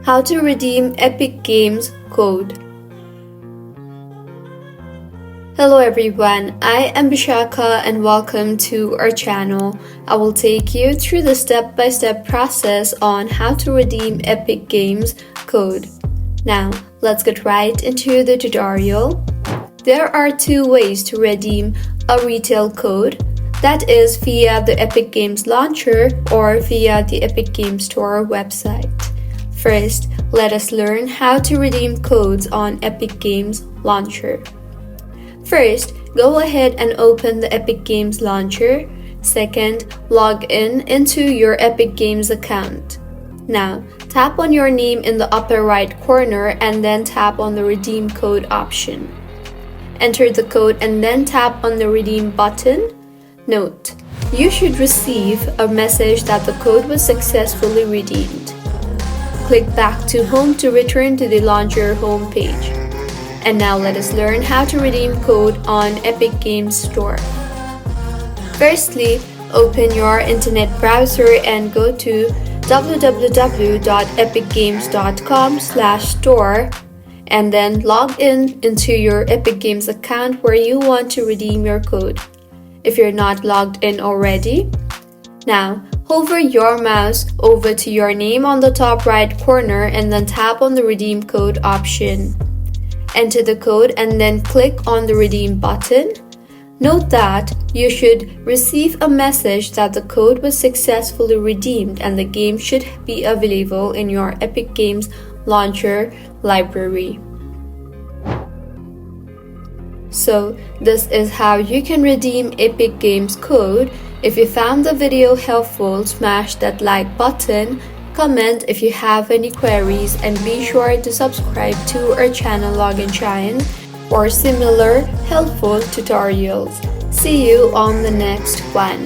How to redeem Epic Games code. Hello everyone, I am Bishaka and welcome to our channel. I will take you through the step-by-step process on how to redeem Epic Games code. Now, let's get right into the tutorial. There are two ways to redeem a retail code. That is via the Epic Games Launcher or via the Epic Games Store website. First, let us learn how to redeem codes on Epic Games Launcher. First, go ahead and open the Epic Games Launcher. Second, log in into your Epic Games account. Now, tap on your name in the upper right corner and then tap on the Redeem Code option. Enter the code and then tap on the Redeem button. Note, you should receive a message that the code was successfully redeemed. Click back to Home to return to the Launcher homepage. And now let us learn how to redeem code on Epic Games Store. Firstly, open your internet browser and go to www.epicgames.com/store and then log in into your Epic Games account where you want to redeem your code. If you're not logged in already, now hover your mouse over to your name on the top right corner and then tap on the Redeem Code option. Enter the code and then click on the Redeem button. Note that you should receive a message that the code was successfully redeemed and the game should be available in your Epic Games Launcher library. So, this is how you can redeem Epic Games code. If you found the video helpful, smash that like button. Comment if you have any queries and be sure to subscribe to our channel Login Giant for similar helpful tutorials. See you on the next one.